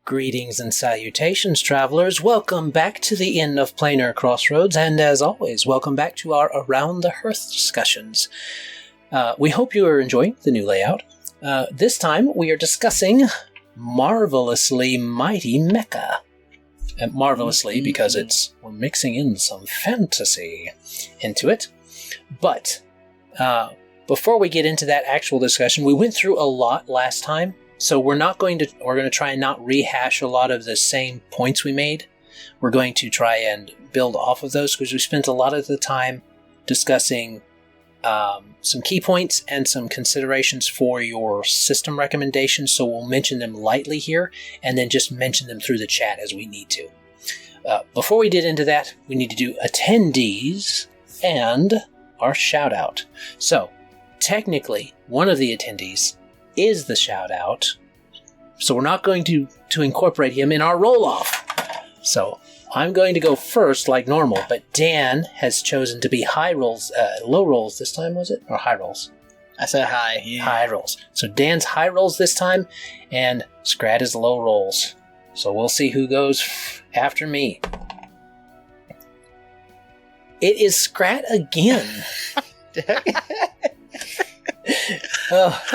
Greetings and salutations, travelers. Welcome back to the Inn of Planar Crossroads, and as always, welcome back to our Around the Hearth discussions. We hope you are enjoying the new layout. This time, we are discussing Marvelously Mighty Mecha. And marvelously, because we're mixing in some fantasy into it. But, before we get into that actual discussion, we went through a lot last time. So we're going to try and not rehash a lot of the same points we made. We're going to try and build off of those because we spent a lot of the time discussing some key points and some considerations for your system recommendations. So we'll mention them lightly here and then just mention them through the chat as we need to. Before we get into that, we need to do attendees and our shout out. So technically, one of the attendees is the shout out, so we're not going to incorporate him in our roll-off. So I'm going to go first like normal, but Dan has chosen to be low rolls this time, was it? Or high rolls? I said high. Yeah. High rolls. So Dan's high rolls this time, and Scrat is low rolls. So we'll see who goes after me. It is Scrat again.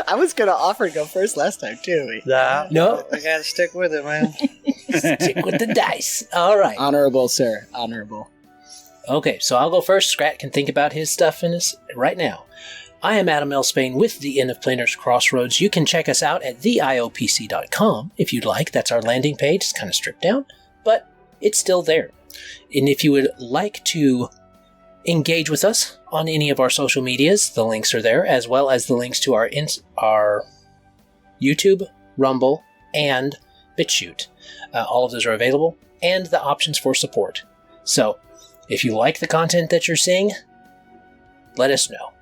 I was going to offer to go first last time, too. No. I gotta stick with it, man. Stick with the dice. All right. Honorable, sir. Honorable. Okay, so I'll go first. Scrat can think about his stuff right now. I am Adam L. Spain with the Inn of Planar's Crossroads. You can check us out at theiopc.com if you'd like. That's our landing page. It's kind of stripped down, but it's still there. And if you would like to engage with us on any of our social medias, the links are there, as well as the links to our YouTube, Rumble, and BitChute. All of those are available, and the options for support. So, if you like the content that you're seeing, let us know.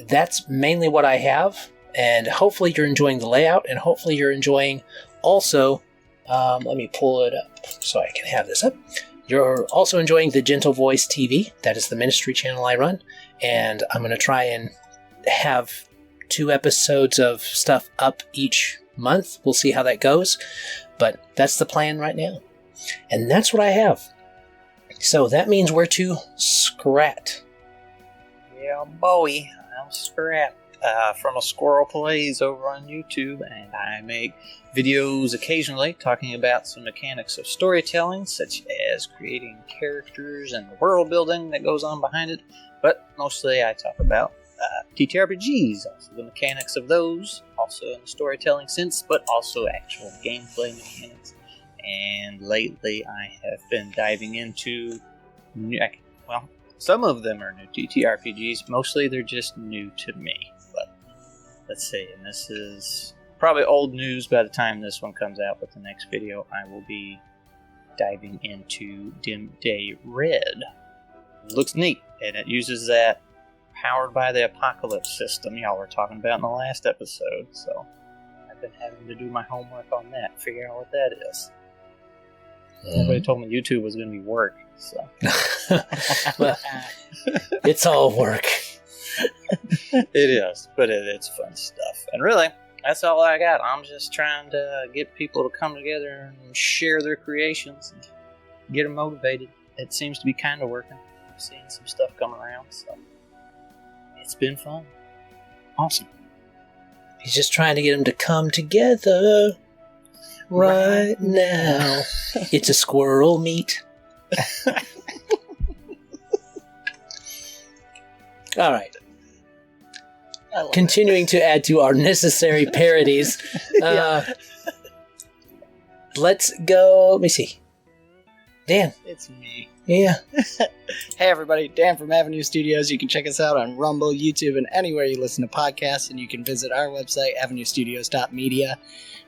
That's mainly what I have, and hopefully you're enjoying the layout, and hopefully you're enjoying also, let me pull it up so I can have this up. You're also enjoying the Gentle Voice TV. That is the ministry channel I run. And I'm going to try and have 2 episodes of stuff up each month. We'll see how that goes. But that's the plan right now. And that's what I have. So that means we're to Scrat. Yeah, boy. I'm Scrat from a Squirrel Plays over on YouTube, and I make videos occasionally talking about some mechanics of storytelling, such as creating characters and the world building that goes on behind it. But mostly I talk about TTRPGs, also the mechanics of those, also in the storytelling sense, but also actual gameplay mechanics. And lately I have been diving into some of them are new TTRPGs. Mostly they're just new to me. But let's see, and this is probably old news by the time this one comes out, but the next video I will be diving into Dim Day Red. It looks neat, and it uses that powered by the apocalypse system y'all were talking about in the last episode, so I've been having to do my homework on that, figure out what that is. Everybody told me YouTube was going to be work, so. Well, it's all work. It is, but it's fun stuff. And really, that's all I got. I'm just trying to get people to come together and share their creations and get them motivated. It seems to be kind of working. I'm seeing some stuff come around, so it's been fun. Awesome. He's just trying to get them to come together right now. It's a squirrel meet. All right. Continuing to add to our necessary parodies. Let's go. Let me see. Dan. It's me. Yeah. Hey everybody, Dan from Avenue Studios. You can check us out on Rumble, YouTube, and anywhere you listen to podcasts. And you can visit our website, avenuestudios.media.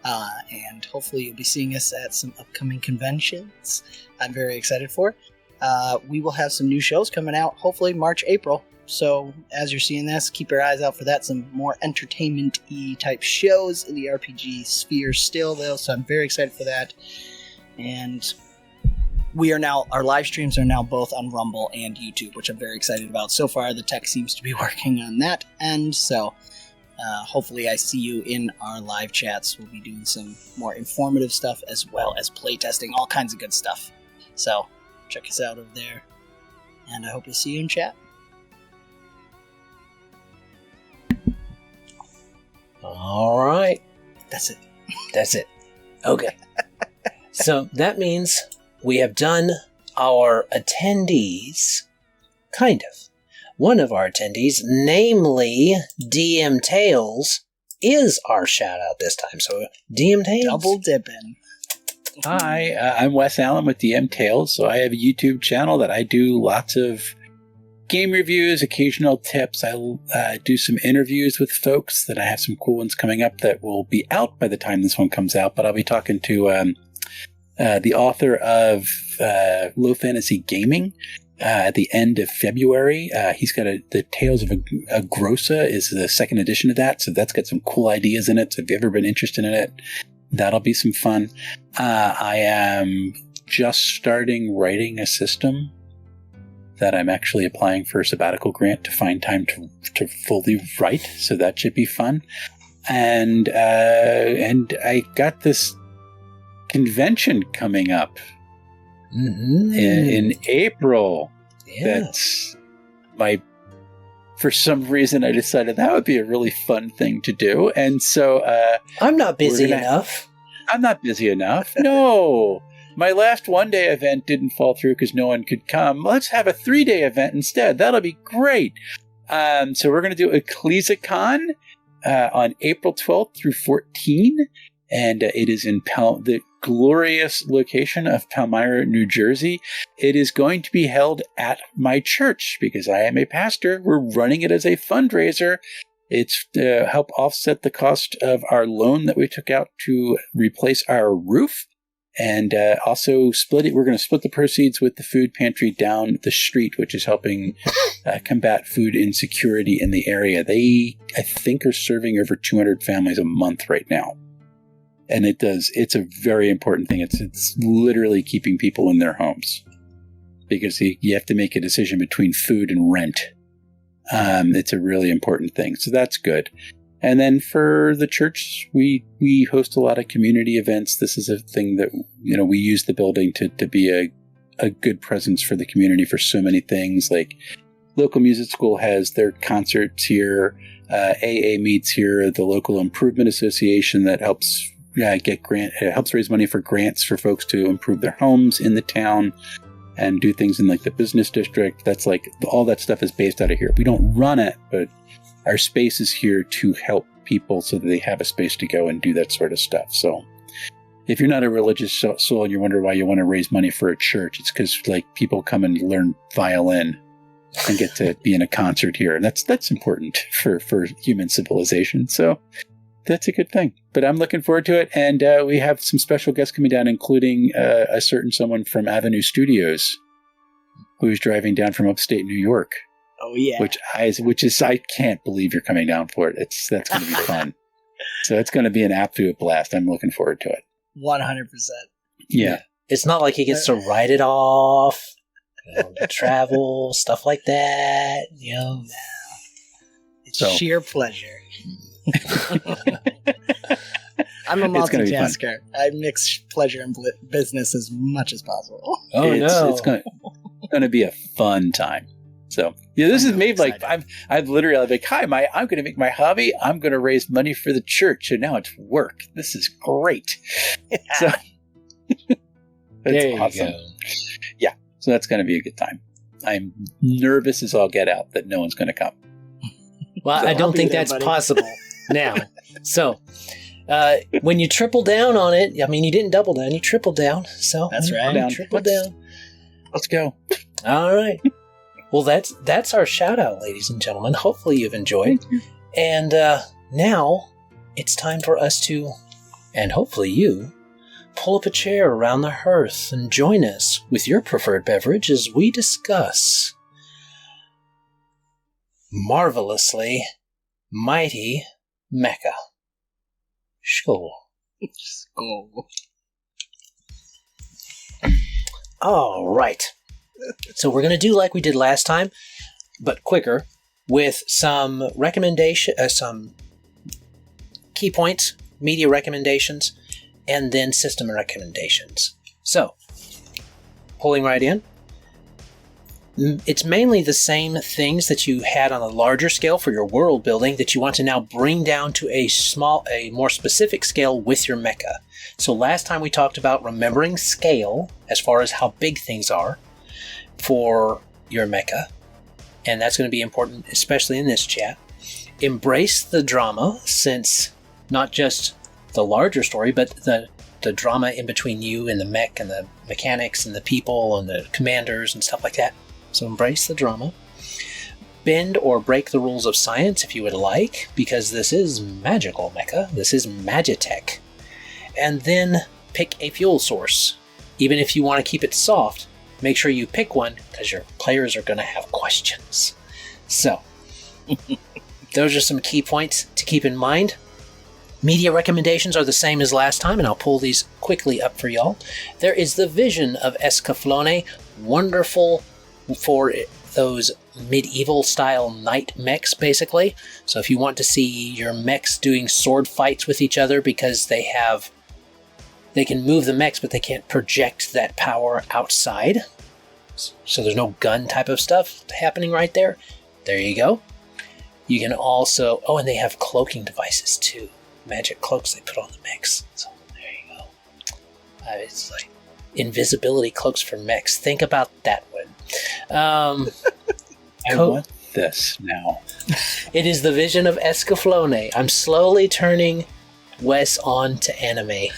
And hopefully you'll be seeing us at some upcoming conventions I'm very excited for. We will have some new shows coming out, hopefully March, April. So as you're seeing this, keep your eyes out for that. Some more entertainment-y type shows in the RPG sphere still, though. So I'm very excited for that. And our live streams are now both on Rumble and YouTube, which I'm very excited about. So far, the tech seems to be working on that end. So Hopefully I see you in our live chats. We'll be doing some more informative stuff as well as playtesting, all kinds of good stuff. So check us out over there, and I hope to see you in chat. All right. That's it. That's it. Okay. So that means we have done our attendees, kind of. One of our attendees, namely DM Tales, is our shout out this time. So DM Tales. Double dipping. Hi, I'm Wes Allen with DM Tales. So I have a YouTube channel that I do lots of game reviews, occasional tips. I do some interviews with folks that I have some cool ones coming up that will be out by the time this one comes out. But I'll be talking to the author of Low Fantasy Gaming at the end of February. He's got the Tales of Agrosa is the second edition of that. So that's got some cool ideas in it. So if you've ever been interested in it, that'll be some fun. I am just starting writing a system that I'm actually applying for a sabbatical grant to find time to fully write. So that should be fun. And I got this convention coming up in April. Yeah. That's for some reason I decided that would be a really fun thing to do. And so I'm not busy enough. I'm not busy enough. No. My last one-day event didn't fall through because no one could come. Let's have a 3-day event instead. That'll be great. So we're going to do EcclesiaCon on April 12th through 14. And it is in the glorious location of Palmyra, New Jersey. It is going to be held at my church because I am a pastor. We're running it as a fundraiser. It's to help offset the cost of our loan that we took out to replace our roof. And also split it. We're going to split the proceeds with the food pantry down the street, which is helping combat food insecurity in the area. They, I think, are serving over 200 families a month right now. And it's a very important thing. It's literally keeping people in their homes because you have to make a decision between food and rent. It's a really important thing. So that's good. And then for the church, we host a lot of community events. This is a thing that, we use the building to be a good presence for the community for so many things. Like local music school has their concerts here. AA meets here. The local improvement association that helps helps raise money for grants for folks to improve their homes in the town and do things in like the business district. That's like all that stuff is based out of here. We don't run it, but our space is here to help people so that they have a space to go and do that sort of stuff. So if you're not a religious soul and you wonder why you want to raise money for a church, it's because like people come and learn violin and get to be in a concert here. And that's important for human civilization. So that's a good thing. But I'm looking forward to it. And we have some special guests coming down, including a certain someone from Avenue Studios who's driving down from upstate New York. Oh yeah, which is I can't believe you're coming down for it. That's going to be fun. So it's going to be an absolute blast. I'm looking forward to it. 100%. Yeah, it's not like he gets to write it off, to travel, stuff like that. It's sheer pleasure. I'm a multitasker. I mix pleasure and business as much as possible. It's going to be a fun time. So yeah, this is made like I've literally like, hi, I'm going to make my hobby. I'm going to raise money for the church, and now it's work. This is great. So that's awesome. Go. Yeah, so that's going to be a good time. I'm nervous as all get out that no one's going to come. Well, so I don't think that's possible now. So when you triple down on it, I mean, you didn't double down, you tripled down. So that's right. Triple down. Let's go. All right. Well, that's our shout out, ladies and gentlemen. Hopefully you've enjoyed. And now it's time for us to, and hopefully you, pull up a chair around the hearth and join us with your preferred beverage as we discuss marvelously mighty Mecha. Skål. Skål. All right. So we're going to do like we did last time, but quicker, with some recommendation, some key points, media recommendations, and then system recommendations. So, pulling right in, it's mainly the same things that you had on a larger scale for your world building that you want to now bring down to a more specific scale with your mecha. So last time we talked about remembering scale as far as how big things are for your mecha, and that's going to be important, especially in this chat. Embrace the drama, since not just the larger story, but the drama in between you and the mech and the mechanics and the people and the commanders and stuff like that. So embrace the drama. Bend or break the rules of science if you would like, because this is magical mecha. This is Magitek. And then pick a fuel source. Even if you want to keep it soft, make sure you pick one, because your players are going to have questions. So, those are some key points to keep in mind. Media recommendations are the same as last time, and I'll pull these quickly up for y'all. There is the Vision of Escaflowne, wonderful for those medieval-style knight mechs, basically. So if you want to see your mechs doing sword fights with each other because they can move the mechs, but they can't project that power outside. So there's no gun type of stuff happening right there. There you go. You can also... Oh, and they have cloaking devices, too. Magic cloaks they put on the mechs. So there you go. It's like invisibility cloaks for mechs. Think about that one. I want this now. It is the Vision of Escaflowne. I'm slowly turning Wes on to anime.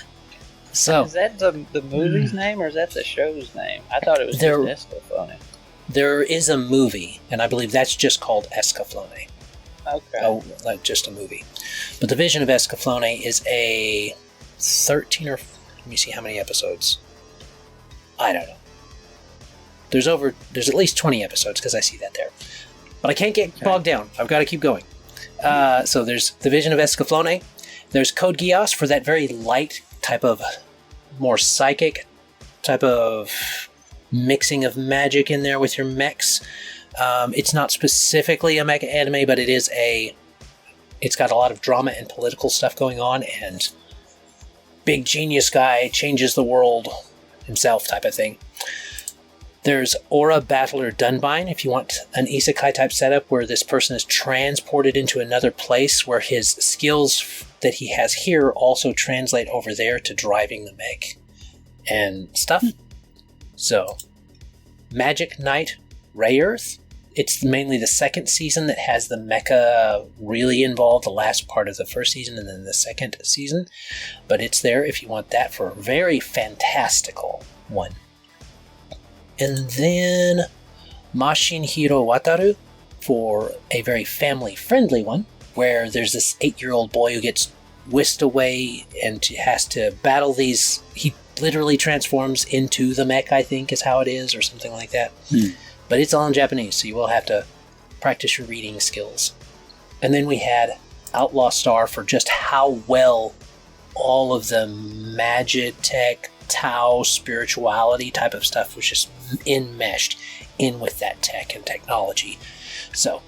So is that the movie's name, or is that the show's name? I thought it was just Escaflowne. There is a movie, and I believe that's just called Escaflowne. Okay. Oh, like just a movie. But the Vision of Escaflowne is a 13 or... Let me see how many episodes. I don't know. There's at least 20 episodes, because I see that there. But I can't get bogged down. I've got to keep going. So there's the Vision of Escaflowne. There's Code Geass for that very light type of, more psychic type of mixing of magic in there with your mechs. It's not specifically a mecha anime, but it's got a lot of drama and political stuff going on, and big genius guy changes the world himself type of thing. There's Aura Battler Dunbine, if you want an isekai type setup where this person is transported into another place where his skills that he has here also translate over there to driving the mech and stuff. So, Magic Knight Rayearth. It's mainly the second season that has the mecha really involved, the last part of the first season and then the second season. But it's there if you want that for a very fantastical one. And then Mashin Hiro Wataru for a very family-friendly one, where there's this 8-year-old boy who gets whisked away and has to battle these... He literally transforms into the mech, I think, is how it is, or something like that. But it's all in Japanese, so you will have to practice your reading skills. And then we had Outlaw Star for just how well all of the Magitek, Tao, spirituality type of stuff was just enmeshed in with that tech and technology. So,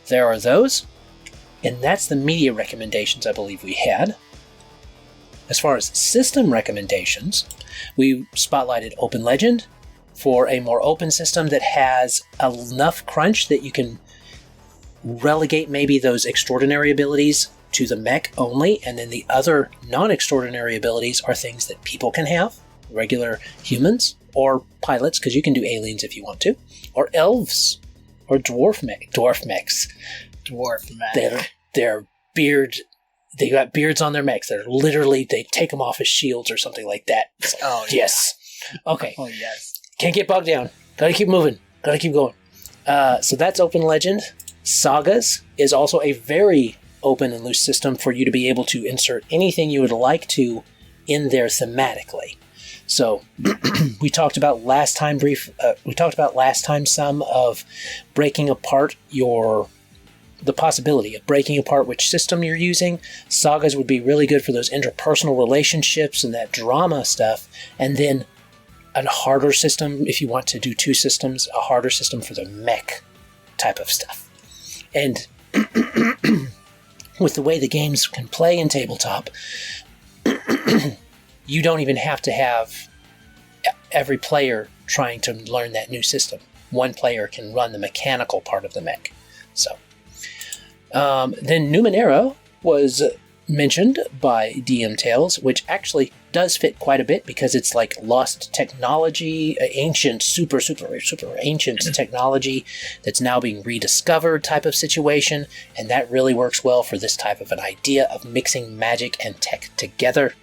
there are those. And that's the media recommendations I believe we had. As far as system recommendations, we spotlighted Open Legend for a more open system that has enough crunch that you can relegate maybe those extraordinary abilities to the mech only, and then the other non-extraordinary abilities are things that people can have, regular humans, or pilots, because you can do aliens if you want to, or elves, or dwarf mechs. They're they got beards on their mechs. They're literally, they take them off as shields or something like that. Oh, yes. Okay. Oh, yes. Can't get bogged down. Gotta keep moving. Gotta keep going. So that's Open Legend. Sagas is also a very open and loose system for you to be able to insert anything you would like to in there thematically. So we talked about last time some of breaking apart the possibility of breaking apart which system you're using. Sagas would be really good for those interpersonal relationships and that drama stuff. And then a harder system, if you want to do two systems, a harder system for the mech type of stuff. And with the way the games can play in tabletop, you don't even have to have every player trying to learn that new system. One player can run the mechanical part of the mech. So, then Numenera was mentioned by DM Tales, which actually does fit quite a bit because it's like lost technology, ancient, super ancient technology that's now being rediscovered type of situation, and that really works well for this type of an idea of mixing magic and tech together.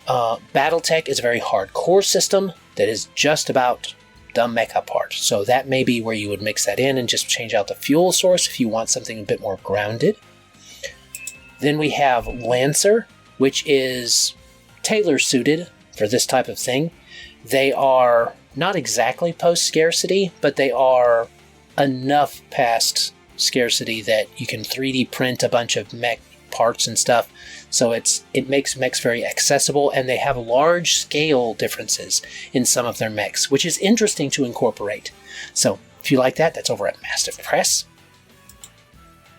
Battletech is a very hardcore system that is just about the mecha part, so that may be where you would mix that in and just change out the fuel source if you want something a bit more grounded. Then we have Lancer, which is tailor-suited for this type of thing. They are not exactly post-scarcity, but they are enough past scarcity that you can 3D print a bunch of mech parts and stuff. So it makes mechs very accessible, and they have large scale differences in some of their mechs, which is interesting to incorporate. So if you like that, that's over at Mastiff Press.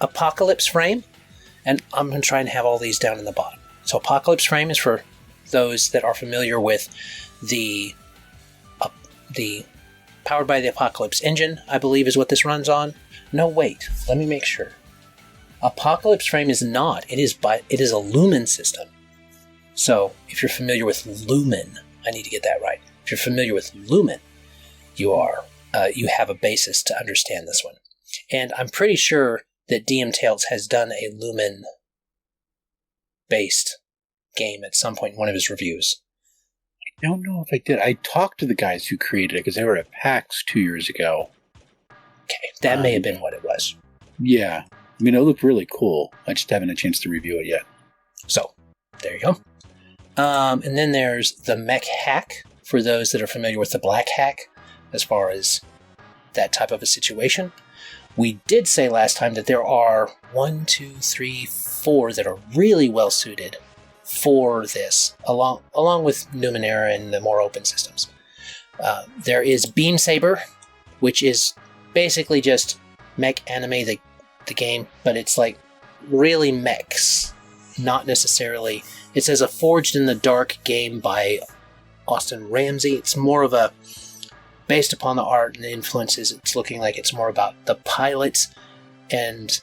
Apocalypse Frame, and I'm going to try and have all these down in the bottom. So Apocalypse Frame is for those that are familiar with the Powered by the Apocalypse engine, I believe is what this runs on. No, wait, let me make sure. Apocalypse Frame is not. It is a Lumen system. So if you're familiar with Lumen, I need to get that right. If you're familiar with Lumen, you have a basis to understand this one. And I'm pretty sure that DM Tales has done a Lumen-based game at some point in one of his reviews. I don't know if I did. I talked to the guys who created it because they were at PAX 2 years ago. Okay, that may have been what it was. Yeah. I mean, it looked really cool. I just haven't had a chance to review it yet. So, there you go. And then there's the Mech Hack, for those that are familiar with the Black Hack, as far as that type of a situation. We did say last time that there are 1, 2, 3, 4 that are really well suited for this, along with Numenera and the more open systems. There is Beam Saber, which is basically just mech anime the game, but it's like really mechs, not necessarily. It says a Forged in the Dark game by Austin Ramsey. It's more of a, based upon the art and the influences, it's looking like it's more about the pilots and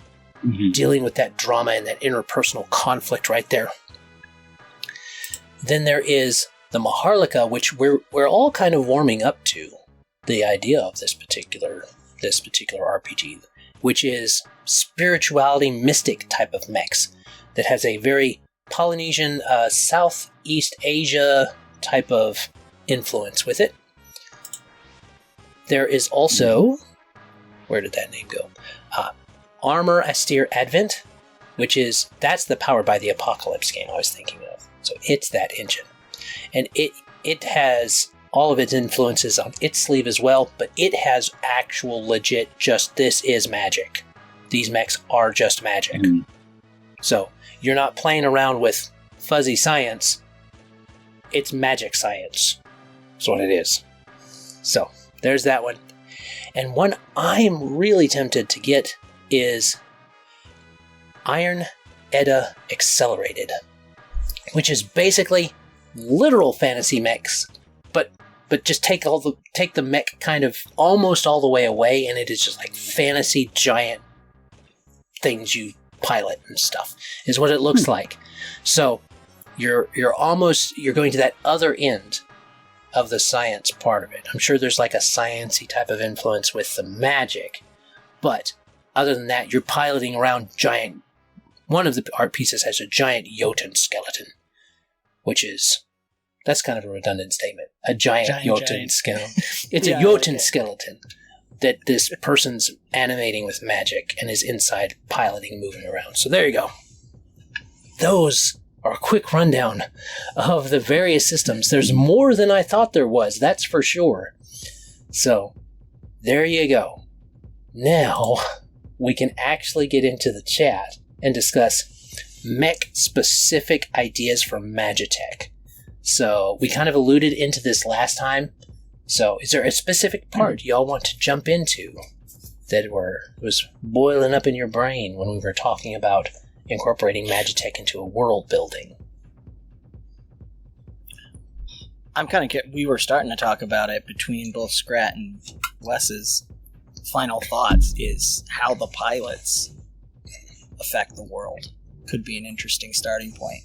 dealing with that drama and that interpersonal conflict right there. Then there is the Maharlika, which we're all kind of warming up to the idea of this particular RPG, which is spirituality mystic type of mechs that has a very Polynesian, Southeast Asia type of influence with it. There is also, where did that name go? Armor Austere Advent, that's the Powered by the Apocalypse game I was thinking of. So it's that engine. And it has all of its influences on its sleeve as well, but it has actual legit this is magic. These mechs are just magic. So you're not playing around with fuzzy science. It's magic science. That's what it is. So there's that one. And one I'm really tempted to get is Iron Edda Accelerated, which is basically literal fantasy mechs, but just take the mech kind of almost all the way away, and it is just like fantasy giant things you pilot and stuff is what it looks like. So you're going to that other end of the science part of it. I'm sure there's like a sciencey type of influence with the magic, but other than that, you're piloting around giant. One of the art pieces has a giant Jotun skeleton, that's kind of a redundant statement. A giant Jotun skeleton. It's a Jotun skeleton that this person's animating with magic and is inside piloting, moving around. So there you go. Those are a quick rundown of the various systems. There's more than I thought there was, that's for sure. So there you go. Now we can actually get into the chat and discuss mech-specific ideas for Magitek. So we kind of alluded into this last time. So is there a specific part y'all want to jump into that was boiling up in your brain when we were talking about incorporating Magitek into a world building. I'm kind of... We were starting to talk about it between both Scrat and Wes's final thoughts is how the pilots affect the world. Could be an interesting starting point.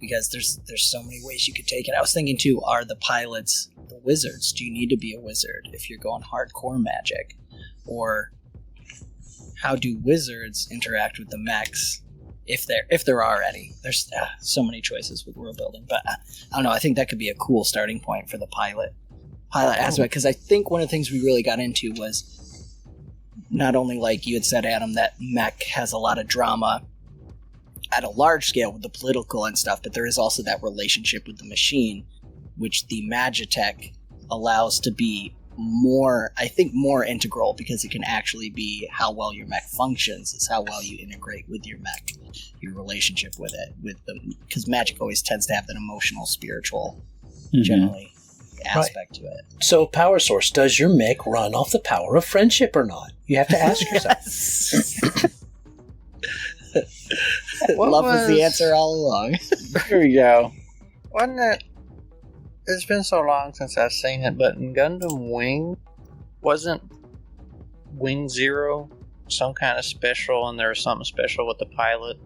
Because there's so many ways you could take it. I was thinking, too, are the pilots the wizards? Do you need to be a wizard if you're going hardcore magic? Or how do wizards interact with the mechs? If there are any. There's so many choices with world building, but I don't know. I think that could be a cool starting point for the pilot aspect, because I think one of the things we really got into was not only, like you had said, Adam, that mech has a lot of drama at a large scale with the political and stuff, but there is also that relationship with the machine, which the Magitek allows to be more integral, because it can actually be how well your mech functions is how well you integrate with your mech, your relationship with it, because magic always tends to have that emotional, spiritual, generally aspect to it. So, power source, does your mech run off the power of friendship or not? You have to ask yourself. Love was the answer all along. Here we go. Wasn't it? It's been so long since I've seen it, but in Gundam Wing, wasn't Wing Zero some kind of special, and there was something special with the pilot?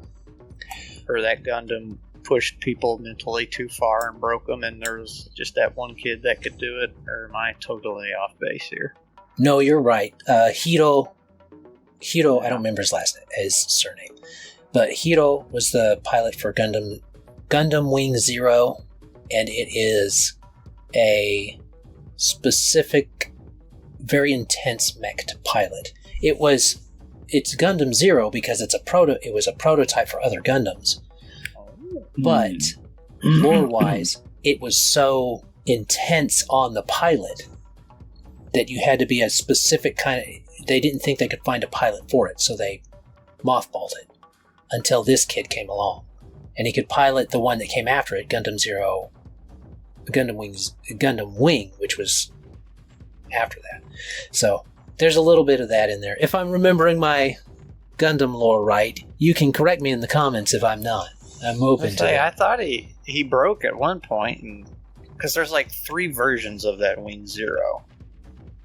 Or that Gundam pushed people mentally too far and broke them, and there was just that one kid that could do it? Or am I totally off base here? No, you're right. Hiro, I don't remember his surname, but Hiro was the pilot for Gundam Wing Zero, and it is a specific, very intense mech to pilot. It's Gundam Zero because it was a prototype for other Gundams. But lore-wise, it was so intense on the pilot that you had to be a specific kind of... They didn't think they could find a pilot for it, so they mothballed it until this kid came along. And he could pilot the one that came after it, Gundam Wing, which was after that. So there's a little bit of that in there. If I'm remembering my Gundam lore right, you can correct me in the comments if I'm not. I'm open to it. I thought he broke at one point, and because there's like 3 versions of that Wing Zero.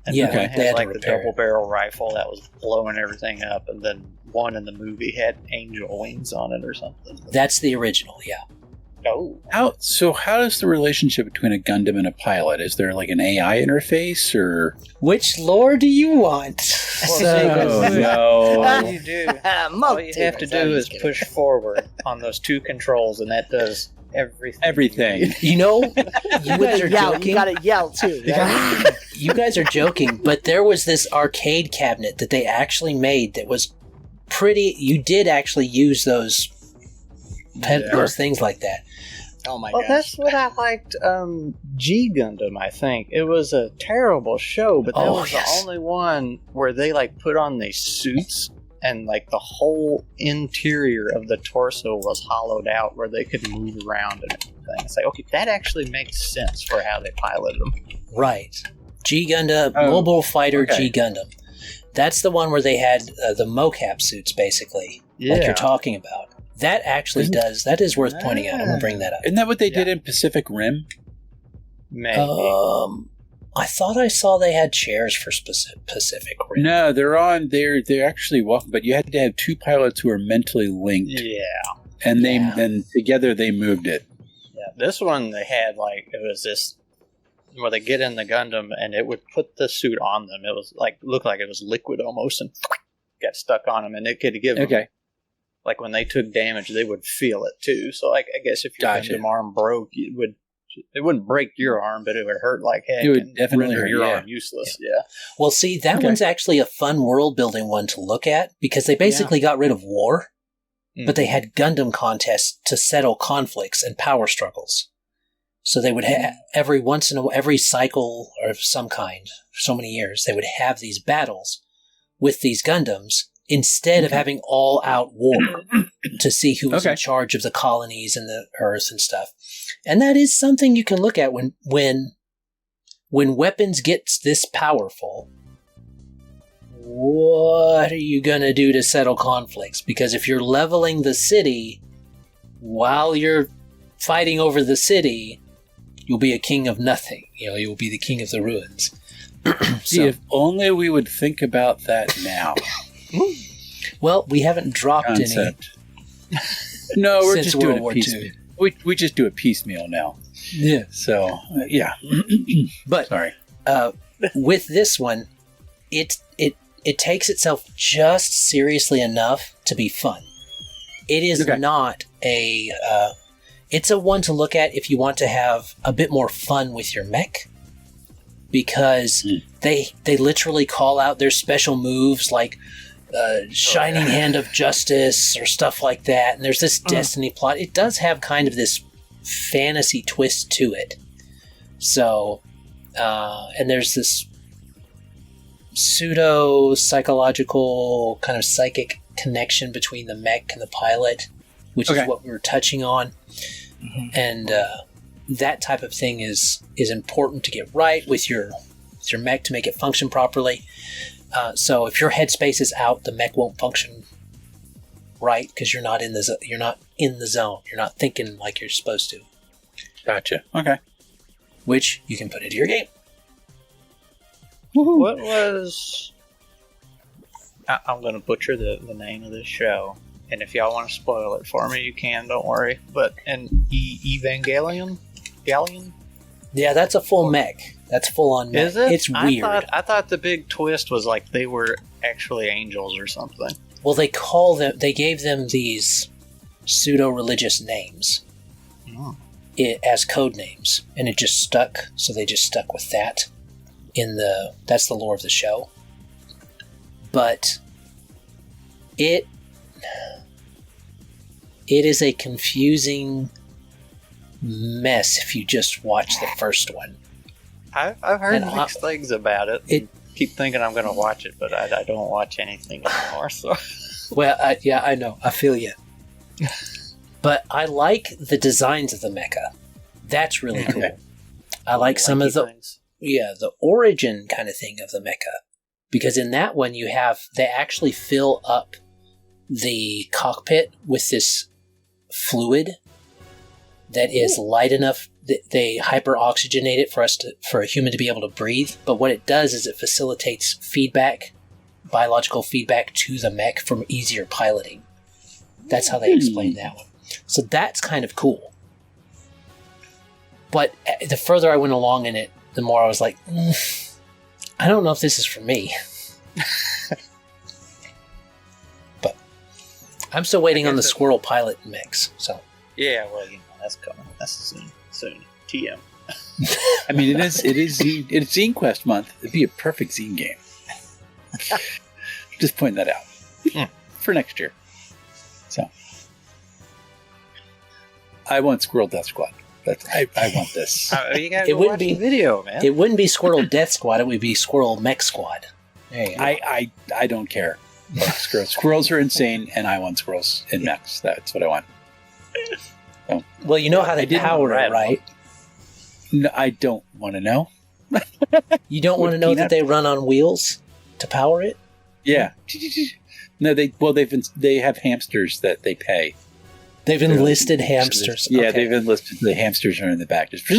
And yeah, one they had had like to the repair double barrel rifle that was blowing everything up, and then one in the movie had angel wings on it or something. That's the original, yeah. Oh. How does the relationship between a Gundam and a pilot? Is there like an AI interface, or which lore do you want? no. All you do, all you have to do is push forward on those 2 controls, and that does everything. You know, you guys are joking. You gotta yell too. You guys are joking, but there was this arcade cabinet that they actually made that was pretty. You did actually use those things like that. Oh my gosh. That's what I liked. G Gundam, I think it was a terrible show, but that was the only one where they like put on these suits and like the whole interior of the torso was hollowed out where they could move around and everything. It's like, okay, that actually makes sense for how they piloted them. Right. G Gundam, Mobile Fighter G Gundam. That's the one where they had the mocap suits, basically, like you're talking about. That actually that is worth pointing out. I'm going to bring that up. Isn't that what they did in Pacific Rim? Maybe. I thought I saw they had chairs for Pacific Rim. No, they're actually welcome, but you had to have 2 pilots who are mentally linked. Yeah. And then together they moved it. Yeah. This one they had like, it was this where they get in the Gundam and it would put the suit on them. It was like, looked like it was liquid almost, and got stuck on them, and it could give them, like when they took damage, they would feel it too. So like, I guess if your Gundam arm broke, it wouldn't break your arm, but it would hurt like heck. It would definitely hurt your arm useless. Yeah. Well, see, that one's actually a fun world building one to look at, because they basically got rid of war, but they had Gundam contests to settle conflicts and power struggles. So they would have every cycle of some kind, for so many years, they would have these battles with these Gundams instead of having all-out war to see who was in charge of the colonies and the Earth and stuff. And that is something you can look at when weapons get this powerful. what are you going to do to settle conflicts? Because if you're leveling the city while you're fighting over the city, you'll be a king of nothing. You'll be the king of the ruins. See, if only we would think about that now. Well, we haven't dropped Concept. Any. No, we're since just doing World War a piecemeal. II. We just do a piecemeal now. Yeah. So, yeah. But sorry. With this one, it takes itself just seriously enough to be fun. It is not a... it's a one to look at if you want to have a bit more fun with your mech. Because they literally call out their special moves like Shining Hand of Justice or stuff like that. And there's this Destiny plot. It does have kind of this fantasy twist to it. So, and there's this pseudo-psychological kind of psychic connection between the mech and the pilot, which is what we were touching on. Mm-hmm. And that type of thing is important to get right with your mech to make it function properly. So if your headspace is out, the mech won't function right because you're not in the zone. You're not thinking like you're supposed to. Gotcha. Okay. Which you can put into your game. Woo-hoo. What was... I'm going to butcher the name of this show. And if y'all want to spoil it for me, you can, don't worry. But an Evangelion? Yeah, that's a full mech. That's full on mech. Is it? It's weird. I thought the big twist was like they were actually angels or something. Well, they gave them these pseudo-religious names as code names, and it just stuck. So they just stuck with that. That's the lore of the show. But it is a confusing mess if you just watch the first one. I've heard mixed things about it. Keep thinking I'm going to watch it, but I don't watch anything anymore. So, well, yeah, I know. I feel you. But I like the designs of the mecha. That's really cool. I like some of the origin kind of thing of the mecha. Because in that one, they actually fill up the cockpit with this fluid that is light enough that they hyper-oxygenate it for a human to be able to breathe. But what it does is it facilitates biological feedback to the mech for easier piloting. That's how they explain that one. So that's kind of cool. But the further I went along in it, the more I was like, I don't know if this is for me. But I'm still waiting on the Squirrel Pilot mix. So yeah, well, that's coming. That's soon. TM. I mean, it's Zine Quest month. It'd be a perfect Zine game. Just pointing that out for next year. So I want Squirrel Death Squad. I want this. You gotta watch the video, man. It wouldn't be Squirrel Death Squad. It would be Squirrel Mech Squad. There you go. I don't care. Squirrels are insane, and I want squirrels in mechs. That's what I want. So, well, you know how they power it, right? No, I don't want to know. You don't want to know that they run on wheels to power it? Yeah. No, they have hamsters that they pay. They've enlisted hamsters. Yeah, they've enlisted. The hamsters are in the back. Just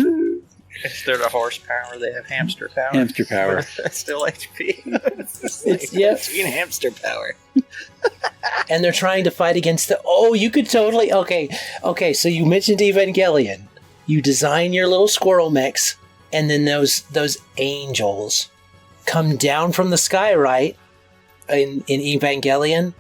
instead of horsepower, they have hamster power. Hamster power. Still HP. It's hamster power. And they're trying to fight against you could totally... Okay, so you mentioned Evangelion. You design your little squirrel mechs, and then those angels come down from the sky, right? In Evangelion.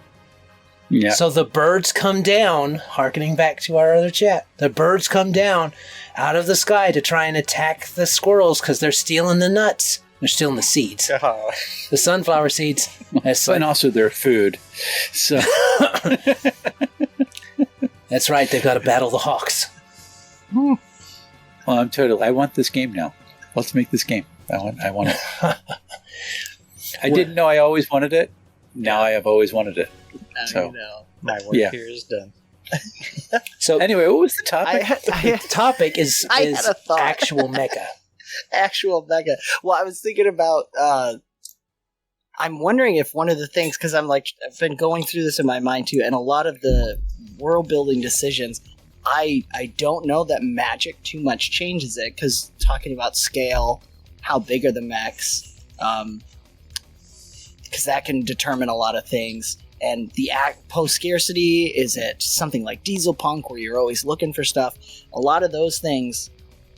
Yeah. So the birds come down, hearkening back to our other chat. The birds come down out of the sky to try and attack the squirrels because they're stealing the nuts. They're stealing the seeds. Oh. The sunflower seeds. And also their food. So that's right. They've got to battle the hawks. Well, I want this game now. Let's make this game. I want it. I didn't know I always wanted it. Now I have always wanted it. So my work here is done. So anyway, what was the topic? The topic is actual mecha. Actual mecha. Well, I was thinking about I'm wondering if one of the things, because I've been going through this in my mind too, and a lot of the world building decisions, I don't know that magic too much changes it, because talking about scale, how big are the mechs, because that can determine a lot of things. And the post scarcity, is it something like Diesel Punk where you're always looking for stuff? A lot of those things,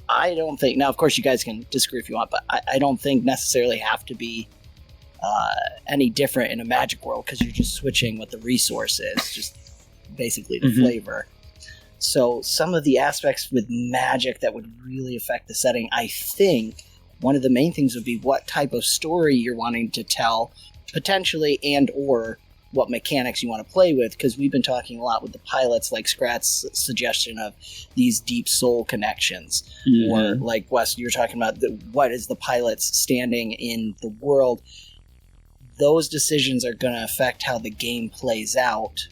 I don't think. Now, of course, you guys can disagree if you want, but I don't think necessarily have to be any different in a Magic world, because you're just switching what the resource is, just basically the flavor. So some of the aspects with Magic that would really affect the setting, I think one of the main things would be what type of story you're wanting to tell, potentially, and or what mechanics you want to play with, because we've been talking a lot with the pilots, like Scrat's suggestion of these deep soul connections, or like Wes, you're talking about what is the pilot's standing in the world. Those decisions are going to affect how the game plays out.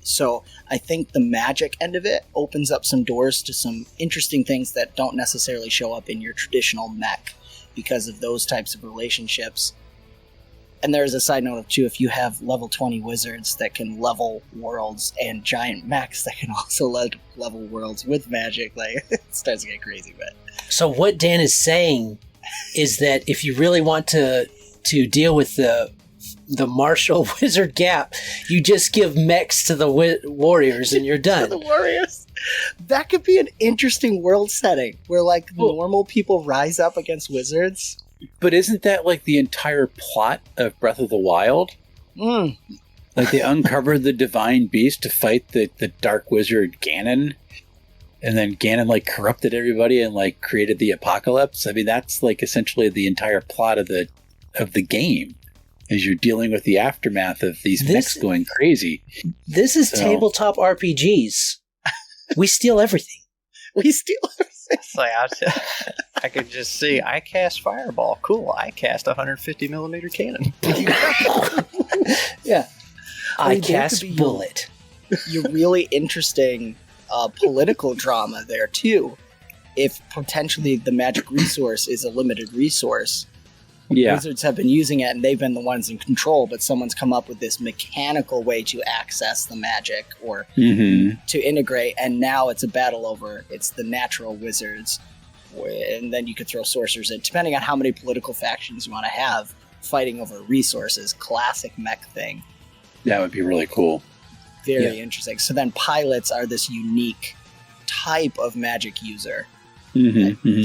So I think the Magic end of it opens up some doors to some interesting things that don't necessarily show up in your traditional mech because of those types of relationships. And there's a side note too, if you have level 20 wizards that can level worlds and giant mechs that can also level worlds with magic, like it starts to get crazy. But so what Dan is saying is that if you really want to deal with the martial wizard gap, you just give mechs to the warriors and you're done. The warriors. That could be an interesting world setting where like normal people rise up against wizards. But isn't that like the entire plot of Breath of the Wild? Like they uncovered the divine beast to fight the dark wizard Ganon, and then Ganon like corrupted everybody and like created the apocalypse. I mean, that's like essentially the entire plot of the game, as you're dealing with the aftermath of these mechs going crazy. This is tabletop RPGs. We steal everything. We steal everything. It's like I could just see, I cast Fireball. Cool. I cast 150 millimeter cannon. Yeah. I cast Bullet. Your really interesting political drama there too. If potentially the magic resource is a limited resource, wizards have been using it and they've been the ones in control, but someone's come up with this mechanical way to access the magic or to integrate, and now it's a battle over it's the natural wizards, and then you could throw sorcerers in, depending on how many political factions you want to have fighting over resources. Classic mech thing. That would be really cool. Very interesting. So then pilots are this unique type of magic user.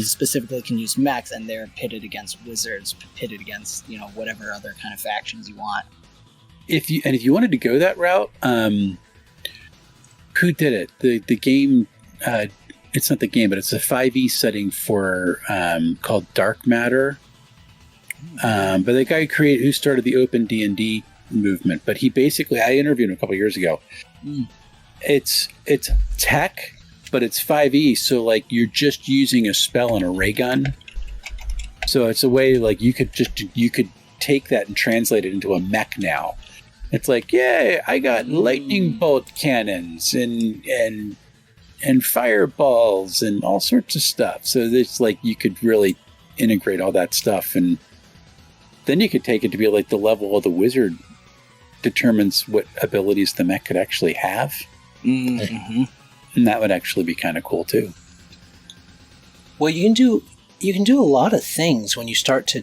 Specifically can use mechs, and they're pitted against wizards, pitted against whatever other kind of factions you want. If you wanted to go that route, who did it? The game, it's not the game, but it's a 5e setting for called Dark Matter. But the guy who started the Open D&D movement, but he basically, I interviewed him a couple years ago. It's tech, but it's 5e, so like you're just using a spell and a ray gun. So it's a way like you could take that and translate it into a mech now. It's like, yay, I got lightning bolt cannons and fireballs and all sorts of stuff. So it's like you could really integrate all that stuff, and then you could take it to be like the level of the wizard determines what abilities the mech could actually have. And that would actually be kind of cool too. Well, you can do a lot of things when you start to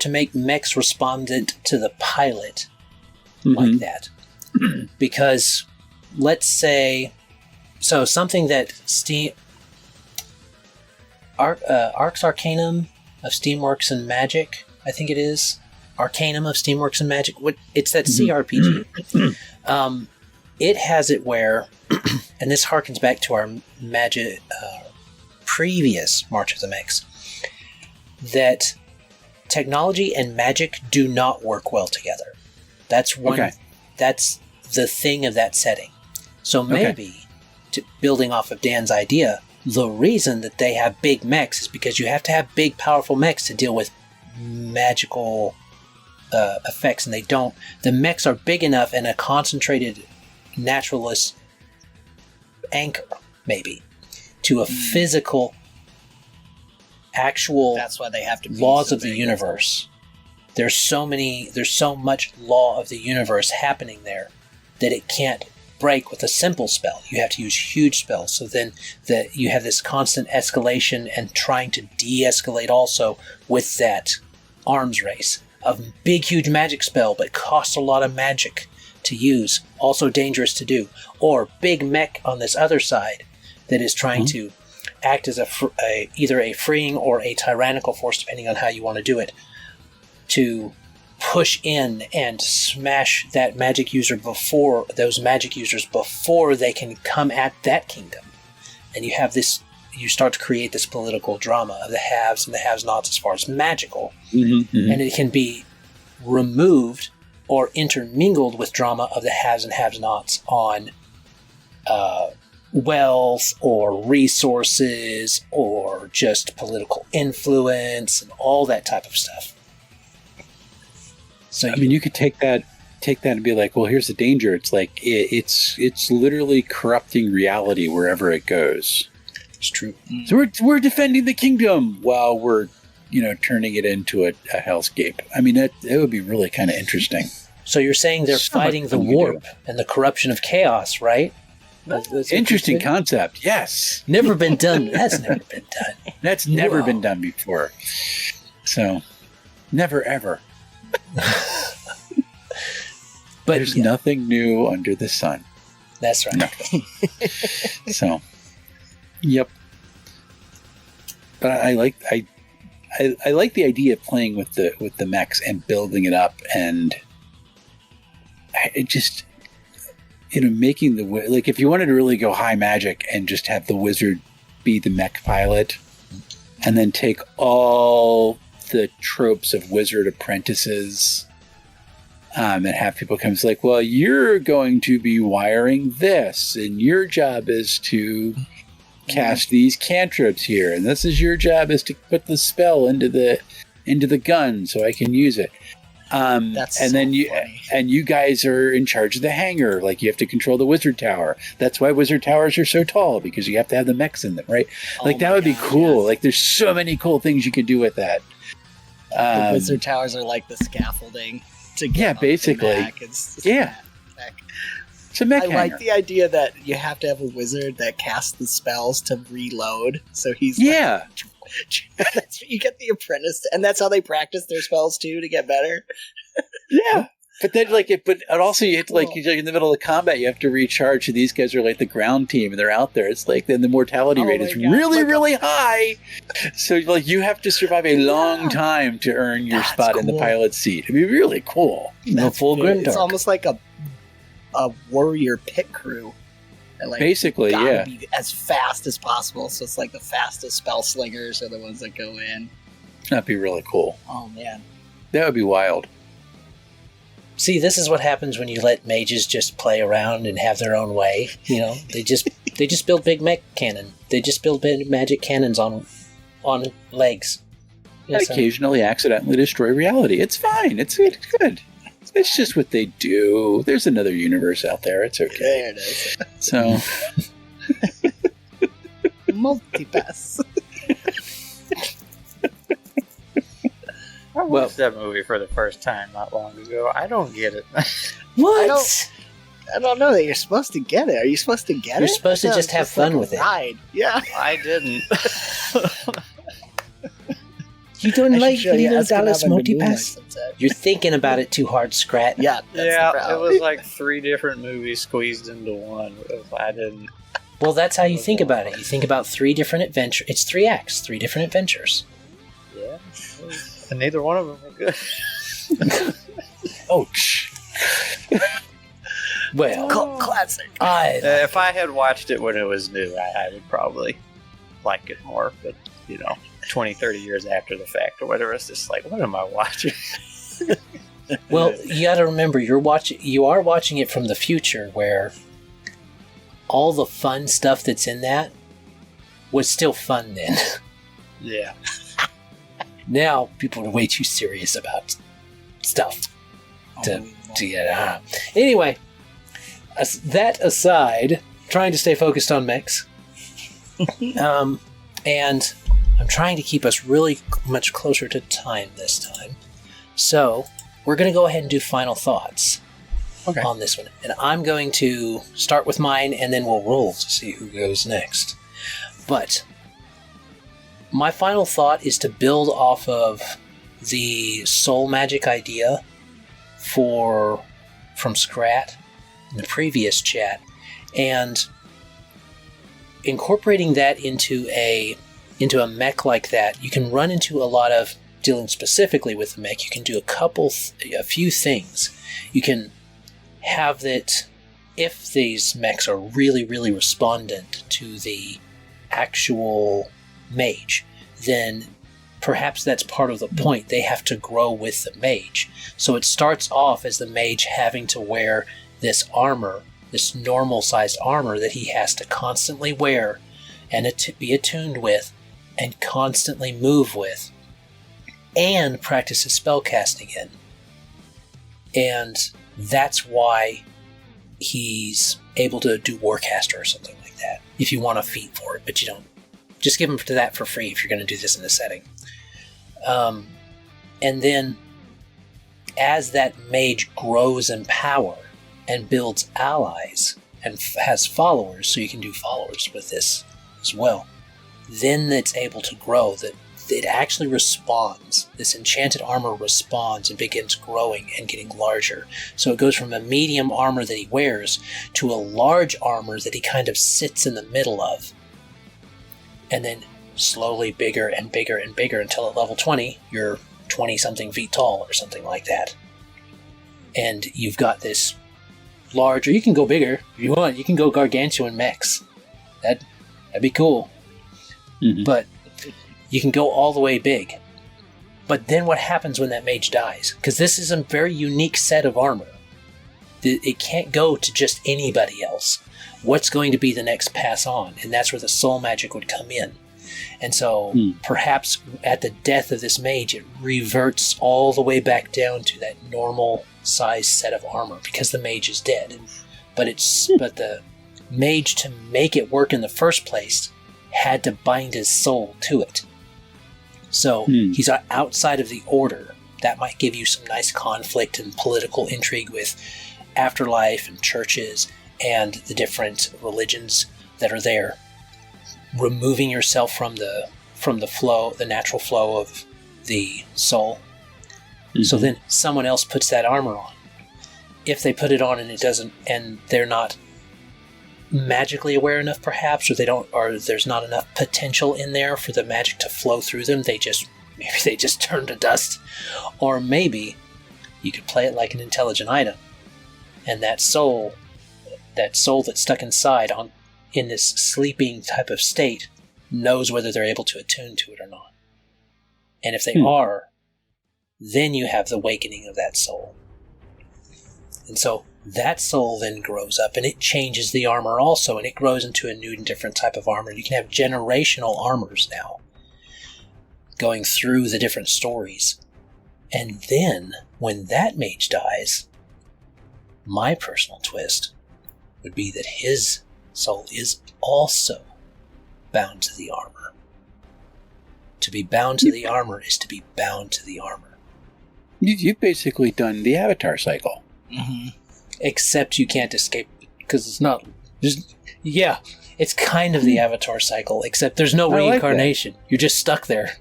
make mechs respondent to the pilot like that. Because let's say, so something that Arc's Arcanum of Steamworks and Magic, I think it is Arcanum of Steamworks and Magic. It's that CRPG. It has it where, and this harkens back to our Magic previous March of the Mechs, that technology and magic do not work well together. That's one. Okay. That's the thing of that setting. So maybe, building off of Dan's idea, the reason that they have big mechs is because you have to have big, powerful mechs to deal with magical effects, and they don't. The mechs are big enough and a concentrated naturalist anchor, maybe, to a physical, actual that's why they have to be laws of the universe. there's so much law of the universe happening there that it can't break with a simple spell. You have to use huge spells. So then you have this constant escalation and trying to de-escalate also with that arms race. A big, huge magic spell, but costs a lot of magic to use. Also dangerous to do. Or big mech on this other side that is trying to act as either a freeing or a tyrannical force, depending on how you want to do it, to push in and smash that magic user before they can come at that kingdom. And you start to create this political drama of the haves and the have-nots as far as magical. And it can be removed or intermingled with drama of the haves and have-nots on wealth or resources or just political influence and all that type of stuff. So you could take that and be like, well, here's the danger. It's like it's literally corrupting reality wherever it goes. It's true. So we're defending the kingdom while we're turning it into a hellscape. I mean, that would be really kind of interesting. So you're saying they're fighting the warp and the corruption of chaos, right? That's interesting concept. Yes. Never been done. That's never been done. That's never been done before. So, never ever. But there's nothing new under the sun. That's right. Nothing. So, yep. But I like the idea of playing with the mechs and building it up, and it just making like if you wanted to really go high magic and just have the wizard be the mech pilot, and then take all the tropes of wizard apprentices, and have people come and say, like, well, you're going to be wiring this, and your job is to cast these cantrips here, and this is your job is to put the spell into the gun so I can use it. That's and so then funny. you guys are in charge of the hangar. Like, you have to control the wizard tower. That's why wizard towers are so tall, because you have to have the mechs in them, right? Like, that would be cool. Yes. Like, there's so many cool things you could do with that. The wizard towers are like the scaffolding to get basically. The mech. It's a mech I hangar. like the idea that you have to have a wizard that casts the spells to reload. So he's you get the apprentice, and that's how they practice their spells too to get better. Yeah, but then but also you have to in the middle of combat you have to recharge. So these guys are like the ground team, and they're out there. It's like then the mortality rate is really high. So you have to survive a long time to earn your spot in the pilot seat. It'd be really cool. It's almost like a warrior pit crew. And basically, be as fast as possible. So it's like the fastest spell slingers are the ones that go in. That'd be really cool. Oh man, that would be wild. See, this is what happens when you let mages just play around and have their own way. They just build big mech cannon. They just build big magic cannons on legs. Occasionally, accidentally destroy reality. It's fine. It's good. It's just what they do. There's another universe out there. It's okay. There it is. So, multipass. I watched that movie for the first time not long ago. I don't get it. What? I don't know that you're supposed to get it. Are you supposed to get it? You're supposed to just have fun with it. Yeah. I didn't. You don't like Leo Dallas Multipass? You're thinking about it too hard, Scrat. Yeah, it was like 3 different movies squeezed into one. I didn't. Well, that's how you think about it. You think about 3 different adventures. It's 3 acts, 3 different adventures. Yeah, and neither one of them were good. Ouch. Well, classic. If I had watched it when it was new, I would probably like it more. But 20, 30 years after the fact or whatever, it's just like, what am I watching? Well, you got to remember, you are watching it from the future, where all the fun stuff that's in that was still fun then. Yeah. Now people are way too serious about stuff to get out. Anyway, that aside, trying to stay focused on mechs, and I'm trying to keep us really much closer to time this time. So, we're going to go ahead and do final thoughts Okay. on this one. And I'm going to start with mine, and then we'll roll to see who goes next. But my final thought is to build off of the soul magic idea from Scrat in the previous chat, and incorporating that into a mech like that. You can run into a lot of, dealing specifically with the mech, you can do a few things. You can have that if these mechs are really, really respondent to the actual mage, then perhaps that's part of the point. They have to grow with the mage. So it starts off as the mage having to wear this armor, this normal-sized armor that he has to constantly wear and be attuned with and constantly move with and practice his spellcasting in. And that's why he's able to do Warcaster or something like that, if you want a feat for it, but you don't. Just give him that for free if you're going to do this in a setting. And then, as that mage grows in power and builds allies and has followers, so you can do followers with this as well, then it's able to grow. That it actually responds. This enchanted armor responds and begins growing and getting larger. So it goes from a medium armor that he wears to a large armor that he kind of sits in the middle of. And then slowly bigger and bigger and bigger until at level 20, you're 20-something feet tall or something like that. And you've got this large, or you can go bigger if you want. You can go gargantuan mechs. That'd be cool. Mm-hmm. But you can go all the way big. But then what happens when that mage dies? Because this is a very unique set of armor. It can't go to just anybody else. What's going to be the next pass on? And that's where the soul magic would come in. And so perhaps at the death of this mage, it reverts all the way back down to that normal size set of armor because the mage is dead. But the mage, to make it work in the first place, had to bind his soul to it. So he's outside of the order. That might give you some nice conflict and political intrigue with afterlife and churches and the different religions that are there. Removing yourself from the flow, the natural flow of the soul. Mm-hmm. So then someone else puts that armor on. If they put it on and it doesn't, and they're not magically aware enough, perhaps, or there's not enough potential in there for the magic to flow through them, maybe they just turn to dust. Or maybe you could play it like an intelligent item, and that soul that's stuck inside in this sleeping type of state knows whether they're able to attune to it or not. And if they are, then you have the awakening of that soul. And so that soul then grows up and it changes the armor also, and it grows into a new and different type of armor. You can have generational armors now going through the different stories. And then when that mage dies, my personal twist would be that his soul is also bound to the armor. To be bound to the armor is to be bound to the armor. You've basically done the Avatar cycle. Mm-hmm. Except you can't escape, because it's not... it's kind of the Avatar cycle, except there's no reincarnation. Like you're just stuck there.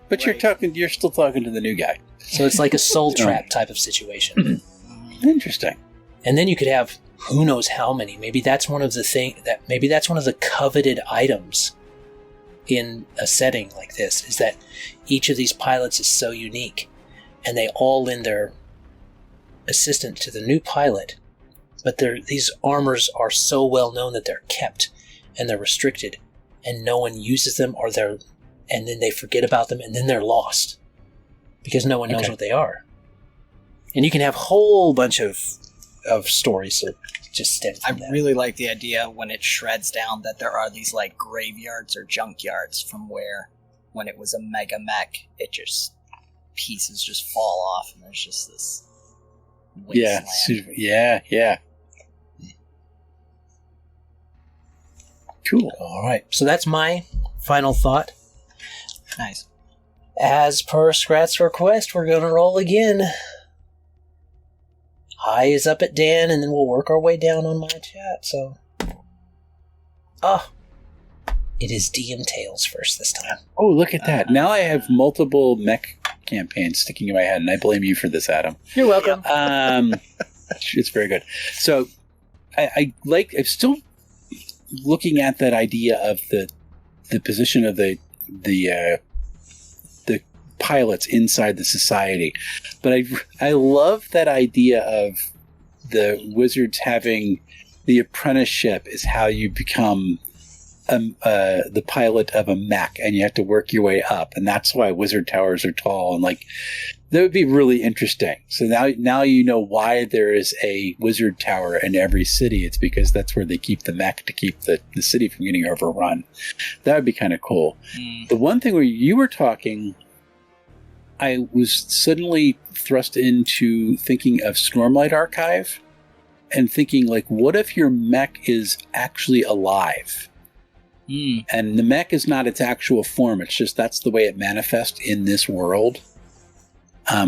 But right. You're still talking to the new guy. So it's like a soul trap type of situation. Interesting. And then you could have who knows how many. Maybe that's one of the coveted items in a setting like this, is that each of these pilots is so unique, and they all lend their assistance to the new pilot, but these armors are so well known that they're kept and they're restricted, and no one uses them, and then they forget about them, and then they're lost because no one knows what they are. And you can have a whole bunch of stories that just stem from that. I really like the idea when it shreds down that there are these like graveyards or junkyards from where, when it was a mega mech, pieces just fall off and there's just this wasteland. Yeah. Cool. All right. So that's my final thought. Nice. As per Scrat's request, we're going to roll again. High is up at Dan, and then we'll work our way down on my chat, so... Oh, it is DM Tails first this time. Oh, look at that. Now I have multiple mech campaigns sticking in my head, and I blame you for this, Adam. You're welcome. It's very good. So, I'm still looking at that idea of the position of the pilots inside the society. But I love that idea of the wizards having the apprenticeship is how you become the pilot of a mech, and you have to work your way up, and that's why wizard towers are tall, and like that would be really interesting. So now you know why there is a wizard tower in every city. It's because that's where they keep the mech to keep the city from getting overrun. That would be kind of cool. The one thing where you were talking, I was suddenly thrust into thinking of Stormlight Archive and thinking, like, what if your mech is actually alive? And the mech is not its actual form. It's just that's the way it manifests in this world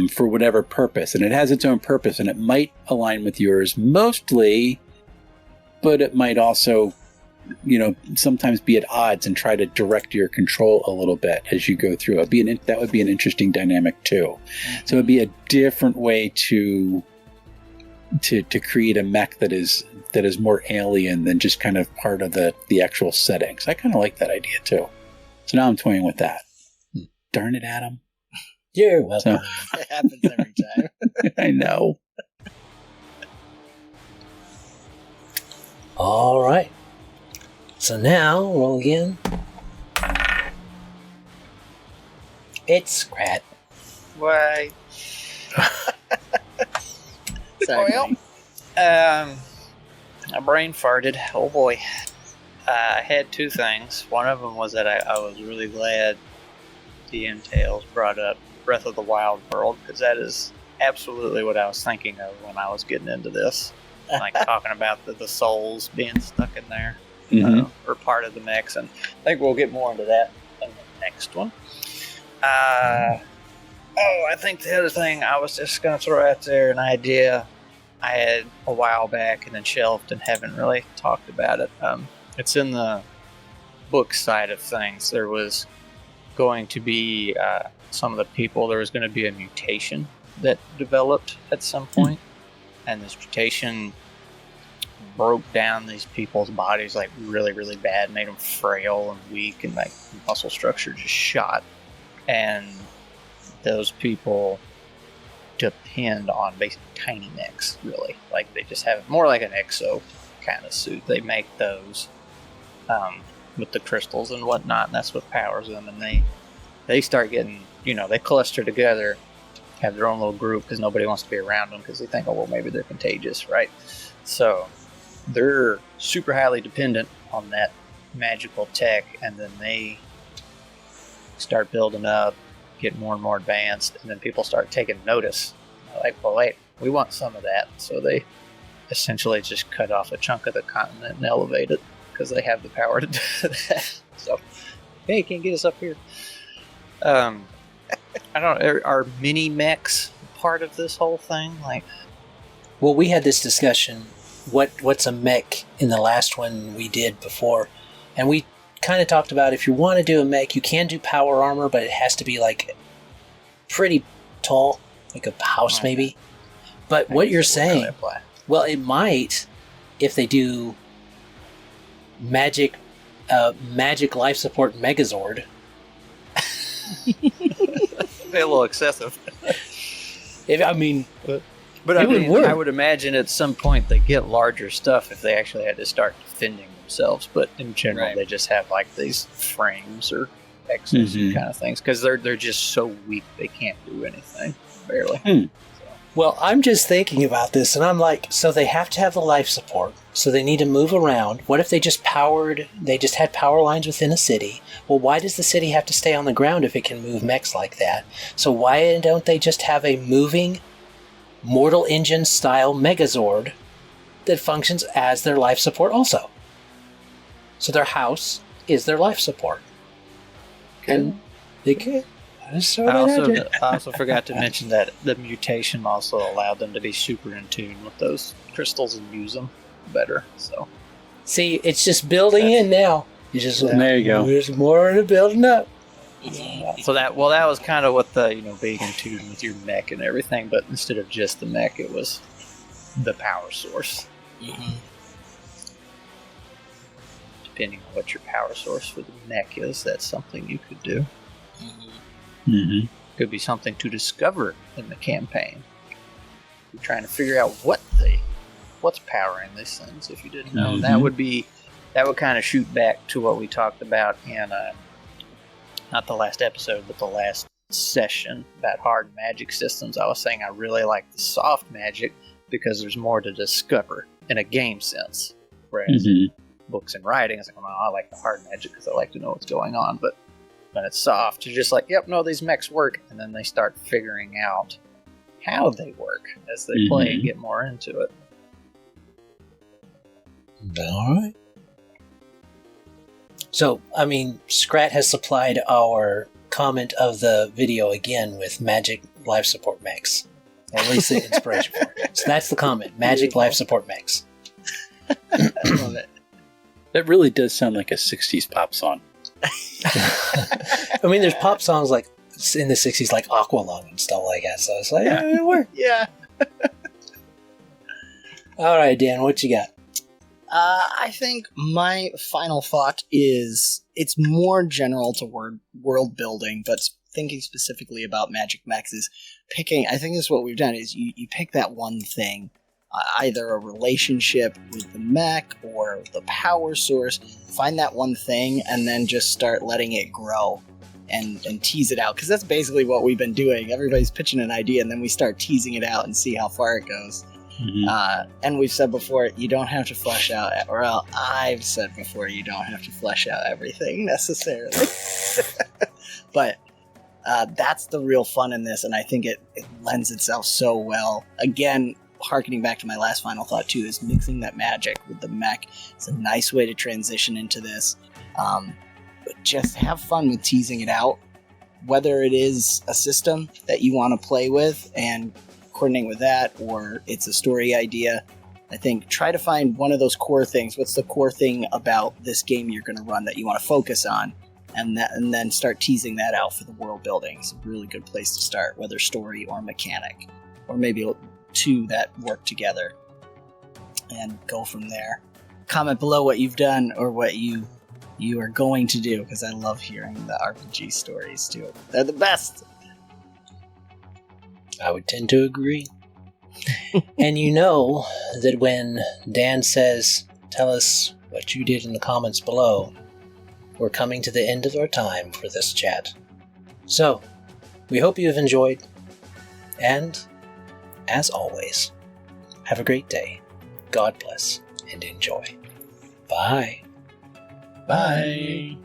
for whatever purpose. And it has its own purpose, and it might align with yours mostly, but it might also, sometimes be at odds and try to direct your control a little bit as you go through. That would be an interesting dynamic too. So it would be a different way to create a mech that is more alien than just kind of part of the actual settings. I kind of like that idea too. So now I'm toying with that. Darn it, Adam. You're welcome. It happens every time. I know. All right. So now, roll again. It's Scrat. Why? Sorry. Well, my brain farted. Oh boy. I had two things. One of them was that I was really glad DM Tales brought up Breath of the Wild world, because that is absolutely what I was thinking of when I was getting into this. Like talking about the souls being stuck in there, or part of the mechs, and I think we'll get more into that in the next one. I think the other thing I was just going to throw out there, an idea I had a while back and then shelved and haven't really talked about it. It's in the book side of things. There was going to be some of the people, there was going to be a mutation that developed at some point, and this mutation broke down these people's bodies like really, really bad, made them frail and weak, and like muscle structure just shot. And those people depend on basically tiny mechs, really. Like they just have more like an exo kind of suit. They make those with the crystals and whatnot, and that's what powers them. And they start getting, they cluster together, have their own little group because nobody wants to be around them because they think, oh, well, maybe they're contagious, right? So they're super highly dependent on that magical tech, and then they start building up, get more and more advanced, and then people start taking notice. They're like, well, wait, we want some of that. So they essentially just cut off a chunk of the continent and elevate it because they have the power to do that. So, hey, you can't get us up here. I don't know, are mini mechs part of this whole thing? Like, well, we had this discussion, what's a mech, in the last one we did before, and we kind of talked about if you want to do a mech, you can do power armor, but it has to be like pretty tall, like a house maybe. But what you're saying, well, it might if they do magic life support Megazord. A little excessive. I mean, I would imagine at some point they get larger stuff if they actually had to start defending themselves. But in general, they just have like these frames or exosuit kind of things because they're just so weak they can't do anything barely. So. Well, I'm just thinking about this, and I'm like, so they have to have the life support, so they need to move around. What if they just had power lines within a city? Well, why does the city have to stay on the ground if it can move mechs like that? So why don't they just have a moving Mortal Engine style Megazord that functions as their life support also? So their house is their life support. And they could. I also forgot to mention that the mutation also allowed them to be super in tune with those crystals and use them better. So, see, it's just building in now. You just there you go. There's more to building up. So that was kind of what the being in tune with your mech and everything, but instead of just the mech, it was the power source. Mm-hmm. Depending on what your power source for the mech is, that's something you could do. Mm-hmm. Could be something to discover in the campaign. You're trying to figure out what's powering these things. If you didn't know, that would kind of shoot back to what we talked about in not the last episode, but the last session about hard magic systems. I was saying I really like the soft magic because there's more to discover in a game sense. Whereas books and writing, it's like, well, I like the hard magic because I like to know what's going on. But when it's soft, you're just like, yep, no, these mechs work. And then they start figuring out how they work as they play and get more into it. All right. So, I mean, Scrat has supplied our comment of the video again with Magic Life Support Mechs. Or at least the inspiration for it. So that's the comment. Magic Life Support Mechs. I love it. That really does sound like a 60s pop song. I mean, there's pop songs like in the 60s like Aqualung and stuff like that. So it's like, yeah, it worked. Yeah. All right, Dan, what you got? I think my final thought is it's more general to world building, but thinking specifically about Magic Mechs is picking. I think this is what we've done is you pick that one thing, either a relationship with the mech or the power source. Find that one thing and then just start letting it grow and tease it out, because that's basically what we've been doing. Everybody's pitching an idea and then we start teasing it out and see how far it goes. And we've said before, you don't have to flesh out, I've said before, you don't have to flesh out everything necessarily. But that's the real fun in this, and I think it lends itself so well. Again, harkening back to my last final thought too, is mixing that magic with the mech. It's a nice way to transition into this. But just have fun with teasing it out, whether it is a system that you want to play with and coordinate with that, or it's a story idea. I think try to find one of those core things. What's the core thing about this game you're going to run that you want to focus on, and then start teasing that out for the world building. It's a really good place to start, whether story or mechanic, or maybe two that work together, and go from there. Comment below what you've done or what you are going to do, because I love hearing the RPG stories too. They're the best. I would tend to agree. And you know that when Dan says, tell us what you did in the comments below, we're coming to the end of our time for this chat. So, we hope you have enjoyed, and, as always, have a great day. God bless, and enjoy. Bye. Bye.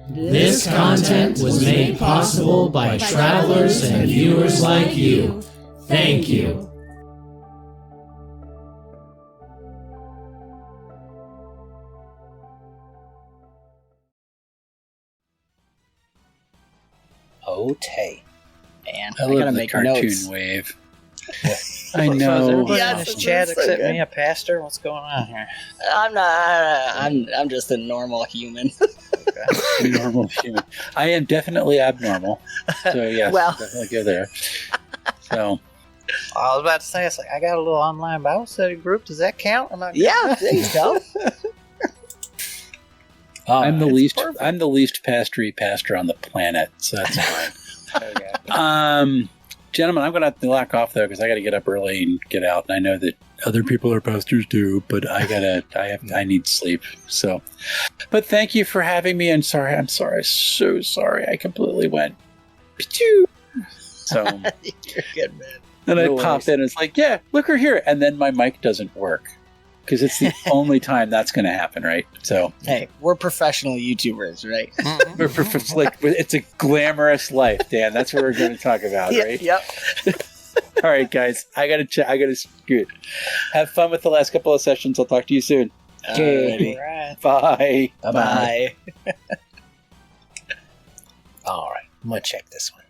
This content was made possible by travelers and viewers like you. Thank you. Okay. Man, I gotta love the make cartoon notes. wave. Yeah. I So is know. everybody Yes, in this it's chat so except good. me a pastor? What's going on here? I'm not. I'm just a normal human. Normal human. I am definitely abnormal. So yes, Well. definitely go there. So I was about to say, it's like I got a little online Bible study group. Does that count? Am I Yeah, there you go. I'm the it's least. perfect. I'm the least pastory pastor on the planet. So that's fine. Okay. Gentlemen, I'm going to have to lock off though because I got to get up early and get out. And I know that other people are pastors too, but I need sleep. So, but thank you for having me. And I'm so sorry. I completely went. Pachoo. So, You're good, man. then No I popped in and it's like, yeah, look her here. And then my mic doesn't work because it's the only time that's going to happen, right? So, Hey, we're professional YouTubers, right? it's a glamorous life, Dan. That's what we're going to talk about, right? Yep. All right, guys. I gotta scoot. Have fun with the last couple of sessions. I'll talk to you soon. Okay. Alright. Bye. Bye-bye. Bye. All right. I'm going to check this one.